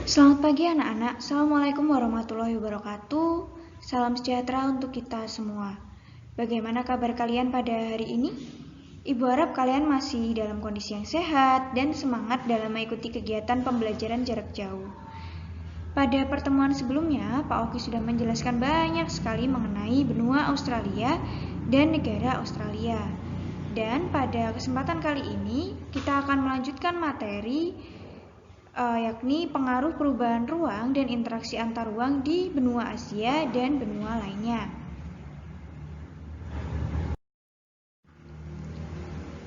Selamat pagi anak-anak, Assalamualaikum warahmatullahi wabarakatuh. Salam sejahtera untuk kita semua. Bagaimana kabar kalian pada hari ini? Ibu harap kalian masih dalam kondisi yang sehat dan semangat dalam mengikuti kegiatan pembelajaran jarak jauh. Pada pertemuan sebelumnya, Pak Oki sudah menjelaskan banyak sekali mengenai benua Australia dan negara Australia. Dan pada kesempatan kali ini, kita akan melanjutkan materi yakni pengaruh perubahan ruang dan interaksi antar ruang di benua Asia dan benua lainnya.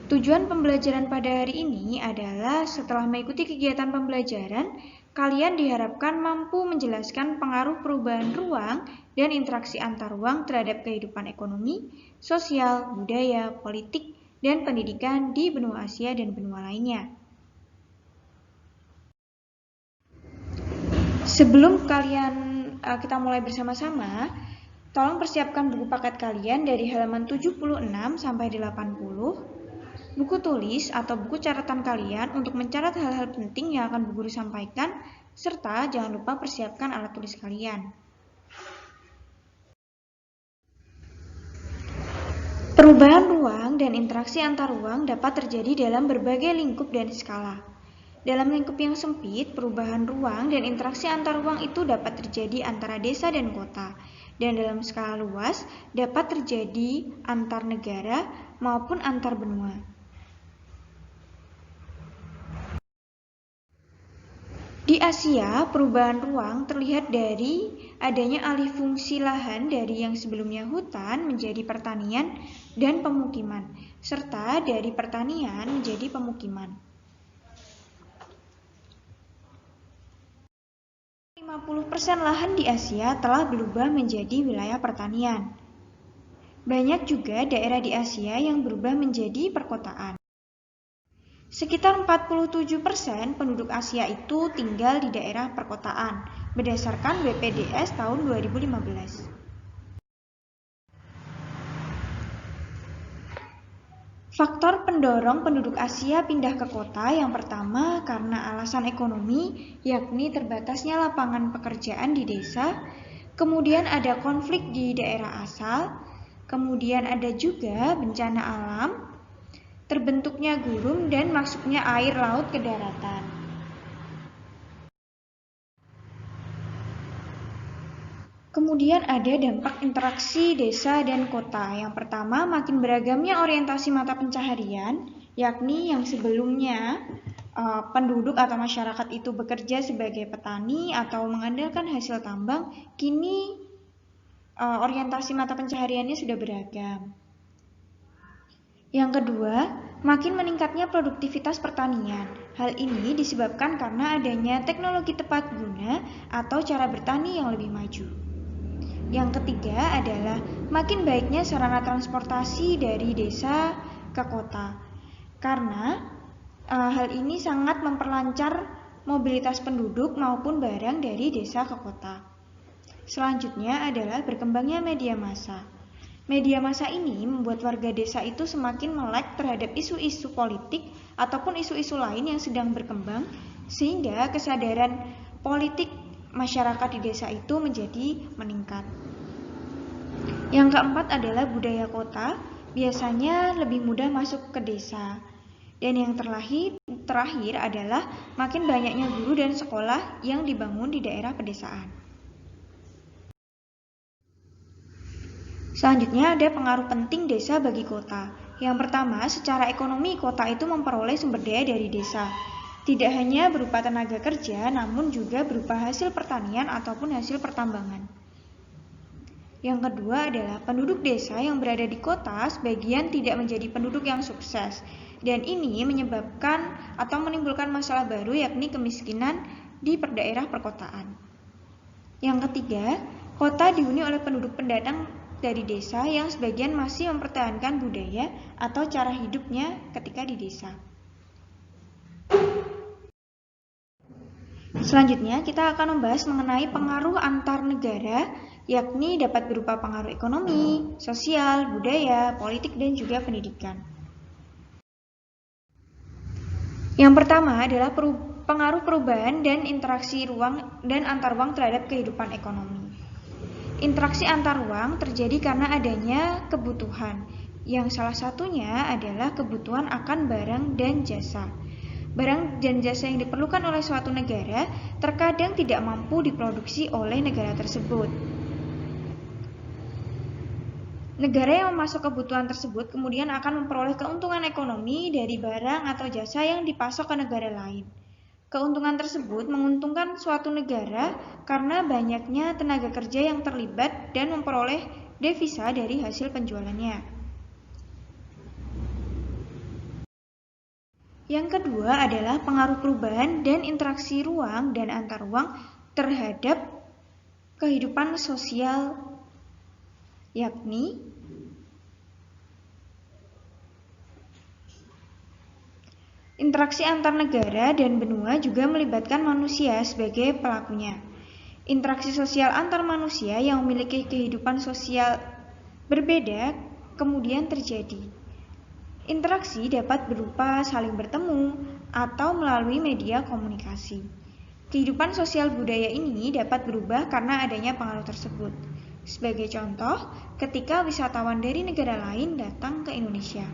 Tujuan pembelajaran pada hari ini adalah setelah mengikuti kegiatan pembelajaran, kalian diharapkan mampu menjelaskan pengaruh perubahan ruang dan interaksi antar ruang terhadap kehidupan ekonomi, sosial, budaya, politik, dan pendidikan di benua Asia dan benua lainnya. Sebelum kita mulai bersama-sama, tolong persiapkan buku paket kalian dari halaman 76 sampai 80, buku tulis atau buku catatan kalian untuk mencatat hal-hal penting yang akan Bu Guru sampaikan, serta jangan lupa persiapkan alat tulis kalian. Perubahan ruang dan interaksi antar ruang dapat terjadi dalam berbagai lingkup dan skala. Dalam lingkup yang sempit, perubahan ruang dan interaksi antar ruang itu dapat terjadi antara desa dan kota, dan dalam skala luas dapat terjadi antar negara maupun antar benua. Di Asia, perubahan ruang terlihat dari adanya alih fungsi lahan dari yang sebelumnya hutan menjadi pertanian dan pemukiman, serta dari pertanian menjadi pemukiman. 50% lahan di Asia telah berubah menjadi wilayah pertanian. Banyak juga daerah di Asia yang berubah menjadi perkotaan. Sekitar 47% penduduk Asia itu tinggal di daerah perkotaan, berdasarkan BPDS tahun 2015. Faktor pendorong penduduk Asia pindah ke kota yang pertama karena alasan ekonomi, yakni terbatasnya lapangan pekerjaan di desa, kemudian ada konflik di daerah asal, kemudian ada juga bencana alam, terbentuknya gurun dan masuknya air laut ke daratan. Kemudian ada dampak interaksi desa dan kota. Yang pertama, makin beragamnya orientasi mata pencaharian, yakni yang sebelumnya penduduk atau masyarakat itu bekerja sebagai petani atau mengandalkan hasil tambang, kini orientasi mata pencahariannya sudah beragam. Yang kedua, makin meningkatnya produktivitas pertanian. Hal ini disebabkan karena adanya teknologi tepat guna atau cara bertani yang lebih maju. Yang ketiga adalah makin baiknya sarana transportasi dari desa ke kota, karena hal ini sangat memperlancar mobilitas penduduk maupun barang dari desa ke kota. Selanjutnya adalah berkembangnya media massa. Media massa ini membuat warga desa itu semakin melek terhadap isu-isu politik ataupun isu-isu lain yang sedang berkembang, sehingga kesadaran politik masyarakat di desa itu menjadi meningkat. Yang keempat adalah budaya kota, biasanya lebih mudah masuk ke desa. Dan yang terakhir adalah makin banyaknya guru dan sekolah yang dibangun di daerah pedesaan. Selanjutnya ada pengaruh penting desa bagi kota. Yang pertama, secara ekonomi kota itu memperoleh sumber daya dari desa. Tidak hanya berupa tenaga kerja, namun juga berupa hasil pertanian ataupun hasil pertambangan. Yang kedua adalah penduduk desa yang berada di kota sebagian tidak menjadi penduduk yang sukses. Dan ini menyebabkan atau menimbulkan masalah baru yakni kemiskinan di daerah perkotaan. Yang ketiga, kota dihuni oleh penduduk pendatang dari desa yang sebagian masih mempertahankan budaya atau cara hidupnya ketika di desa. Selanjutnya kita akan membahas mengenai pengaruh antar negara, yakni dapat berupa pengaruh ekonomi, sosial, budaya, politik, dan juga pendidikan. Yang pertama adalah Pengaruh perubahan dan interaksi ruang dan antar ruang terhadap kehidupan ekonomi. Interaksi antar ruang terjadi karena adanya kebutuhan, yang salah satunya adalah kebutuhan akan barang dan jasa. Barang dan jasa yang diperlukan oleh suatu negara terkadang tidak mampu diproduksi oleh negara tersebut. Negara yang memasok kebutuhan tersebut kemudian akan memperoleh keuntungan ekonomi dari barang atau jasa yang dipasok ke negara lain. Keuntungan tersebut menguntungkan suatu negara karena banyaknya tenaga kerja yang terlibat dan memperoleh devisa dari hasil penjualannya. Yang kedua adalah pengaruh perubahan dan interaksi ruang dan antar ruang terhadap kehidupan sosial, yakni interaksi antar negara dan benua juga melibatkan manusia sebagai pelakunya. Interaksi sosial antar manusia yang memiliki kehidupan sosial berbeda kemudian terjadi. Interaksi dapat berupa saling bertemu atau melalui media komunikasi. Kehidupan sosial budaya ini dapat berubah karena adanya pengaruh tersebut. Sebagai contoh, ketika wisatawan dari negara lain datang ke Indonesia.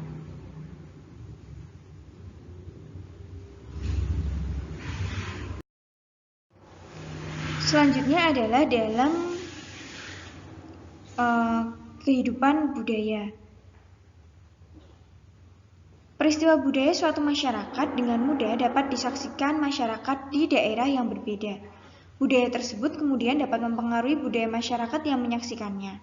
Selanjutnya adalah dalam kehidupan budaya. Peristiwa budaya suatu masyarakat dengan mudah dapat disaksikan masyarakat di daerah yang berbeda. Budaya tersebut kemudian dapat mempengaruhi budaya masyarakat yang menyaksikannya.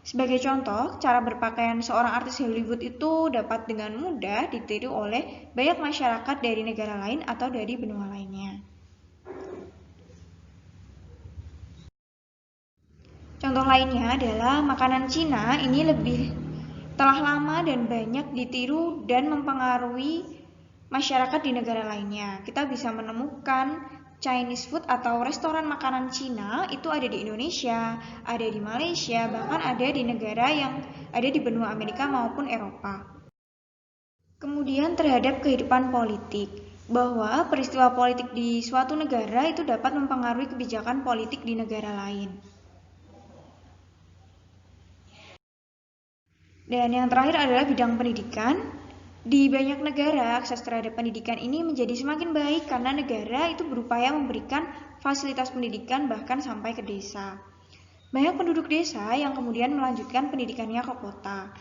Sebagai contoh, cara berpakaian seorang artis Hollywood itu dapat dengan mudah ditiru oleh banyak masyarakat dari negara lain atau dari benua lainnya. Contoh lainnya adalah makanan Cina ini telah lama dan banyak ditiru dan mempengaruhi masyarakat di negara lainnya. Kita bisa menemukan Chinese food atau restoran makanan Cina itu ada di Indonesia, ada di Malaysia, bahkan ada di negara yang ada di benua Amerika maupun Eropa. Kemudian terhadap kehidupan politik, bahwa peristiwa politik di suatu negara itu dapat mempengaruhi kebijakan politik di negara lain. Dan yang terakhir adalah bidang pendidikan. Di banyak negara, akses terhadap pendidikan ini menjadi semakin baik karena negara itu berupaya memberikan fasilitas pendidikan bahkan sampai ke desa. Banyak penduduk desa yang kemudian melanjutkan pendidikannya ke kota.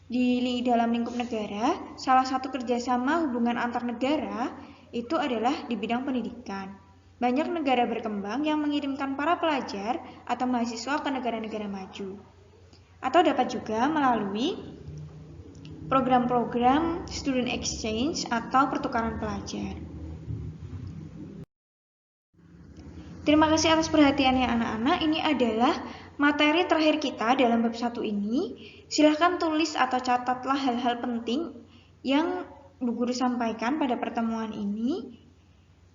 Di dalam lingkup negara, salah satu kerjasama hubungan antar negara itu adalah di bidang pendidikan. Banyak negara berkembang yang mengirimkan para pelajar atau mahasiswa ke negara-negara maju. Atau dapat juga melalui program-program student exchange atau pertukaran pelajar. Terima kasih atas perhatiannya anak-anak. Ini adalah materi terakhir kita dalam bab 1 ini. Silahkan tulis atau catatlah hal-hal penting yang Bu Guru sampaikan pada pertemuan ini.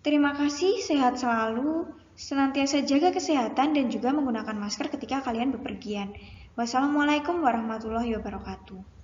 Terima kasih, sehat selalu, senantiasa jaga kesehatan dan juga menggunakan masker ketika kalian bepergian. Wassalamualaikum warahmatullahi wabarakatuh.